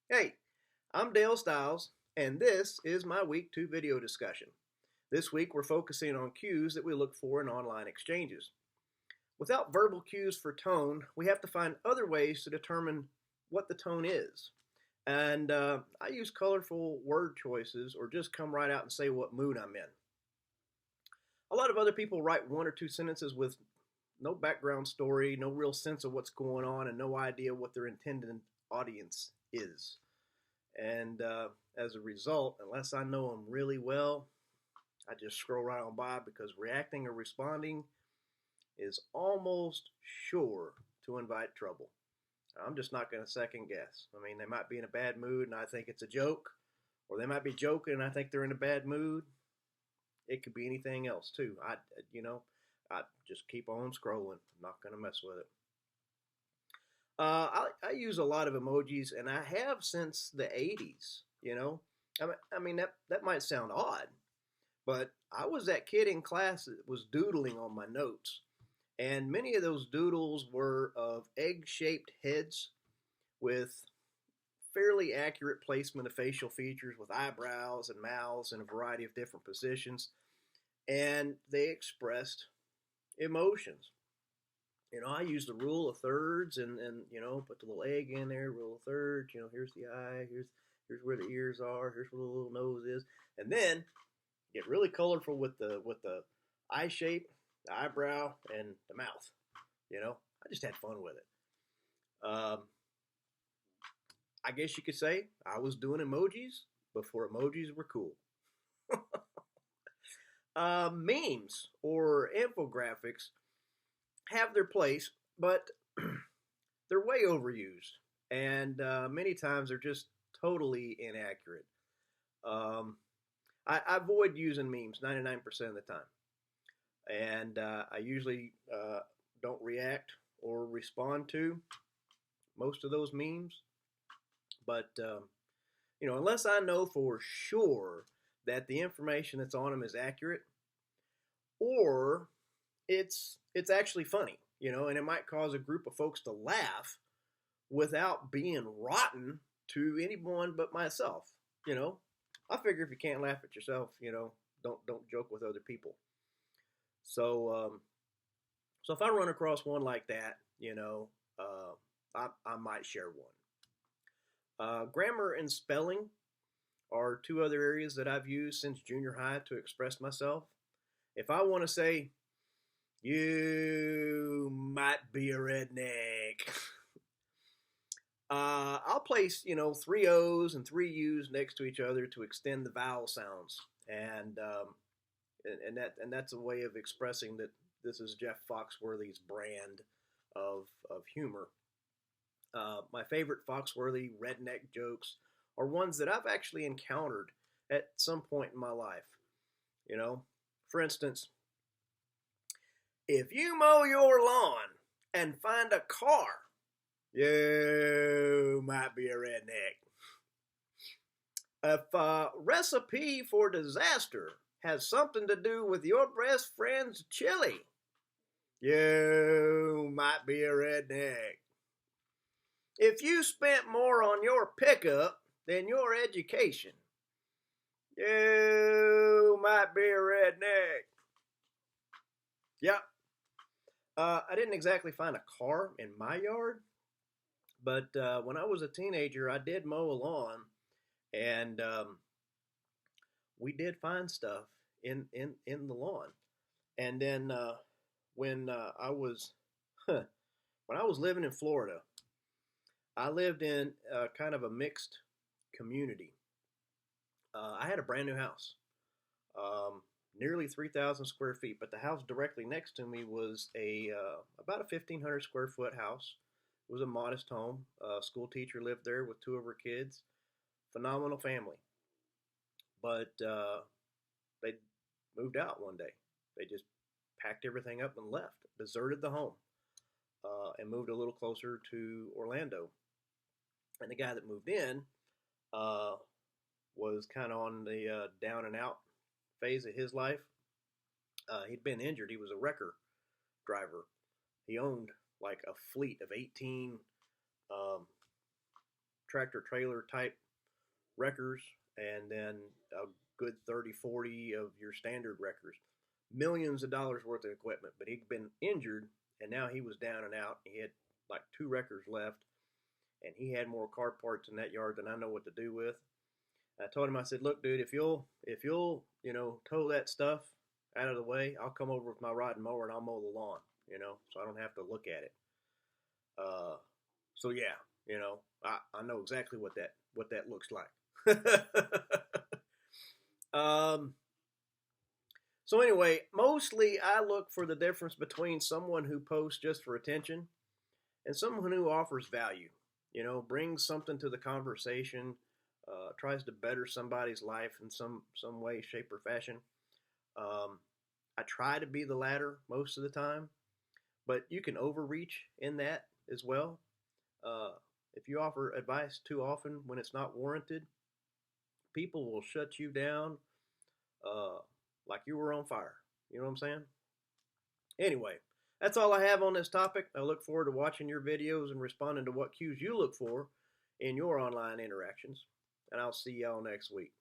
Hey, I'm Dale Stiles, and this is my Week 2 video discussion. This week we're focusing on cues that we look for in online exchanges. Without verbal cues for tone, we have to find other ways to determine what the tone is. And I use colorful word choices or just come right out and say what mood I'm in. A lot of other people write one or two sentences with no background story, no real sense of what's going on, and no idea what their intended audience is. And as a result, unless I know them really well, I just scroll right on by because reacting or responding is almost sure to invite trouble. I'm just not going to second guess. I mean, they might be in a bad mood and I think it's a joke, or they might be joking and I think they're in a bad mood. It could be anything else too. I just keep on scrolling. I'm not going to mess with it. I use a lot of emojis, and I have since the '80s. I mean that might sound odd, but I was that kid in class that was doodling on my notes, and many of those doodles were of egg-shaped heads with fairly accurate placement of facial features, with eyebrows and mouths in a variety of different positions, and they expressed emotions. I use the rule of thirds and put the little egg in there, rule of thirds, here's the eye, here's where the ears are, here's where the little nose is. And then get really colorful with the eye shape, the eyebrow, and the mouth. I just had fun with it. I guess you could say I was doing emojis before emojis were cool. Memes or infographics have their place, but they're way overused, and many times they're just totally inaccurate. Um, I avoid using memes 99% of the time, and I usually don't react or respond to most of those memes. But unless I know for sure that the information that's on them is accurate, or it's actually funny, and it might cause a group of folks to laugh without being rotten to anyone but myself. You know, I figure if you can't laugh at yourself, don't joke with other people. So if I run across one like that, I might share one. Grammar and spelling are two other areas that I've used since junior high to express myself. If I want to say, you might be a redneck, I'll place, three O's and three U's next to each other to extend the vowel sounds. And that's a way of expressing that this is Jeff Foxworthy's brand of humor. My favorite Foxworthy redneck jokes are ones that I've actually encountered at some point in my life. For instance, if you mow your lawn and find a car, you might be a redneck. If a recipe for disaster has something to do with your best friend's chili, you might be a redneck. If you spent more on your pickup than your education, you might be a redneck. Yep. I didn't exactly find a car in my yard, but when I was a teenager, I did mow a lawn, and we did find stuff in the lawn. And then when I was when I was living in Florida, I lived in kind of a mixed community. I had a brand new house, nearly 3,000 square feet, but the house directly next to me was about a 1,500 square foot house. It was a modest home. A school teacher lived there with two of her kids. Phenomenal family. But they moved out one day. They just packed everything up and left, deserted the home, and moved a little closer to Orlando. And the guy that moved in was kind of on the down and out phase of his life. He'd been injured. He was a wrecker driver. He owned like a fleet of 18 um, tractor trailer type wreckers, and then a good 30, 40 of your standard wreckers. Millions of dollars worth of equipment, but he'd been injured, and now he was down and out. He had like 2 wreckers left, and he had more car parts in that yard than I know what to do with. I told him, I said, look, dude, if you'll, tow that stuff out of the way, I'll come over with my rod and mower and I'll mow the lawn, so I don't have to look at it. So yeah, I know exactly what that looks like. So anyway, mostly I look for the difference between someone who posts just for attention and someone who offers value, brings something to the conversation, tries to better somebody's life in some way, shape, or fashion. I try to be the latter most of the time, but you can overreach in that as well. If you offer advice too often when it's not warranted, people will shut you down like you were on fire. You know what I'm saying? Anyway, that's all I have on this topic. I look forward to watching your videos and responding to what cues you look for in your online interactions. And I'll see y'all next week.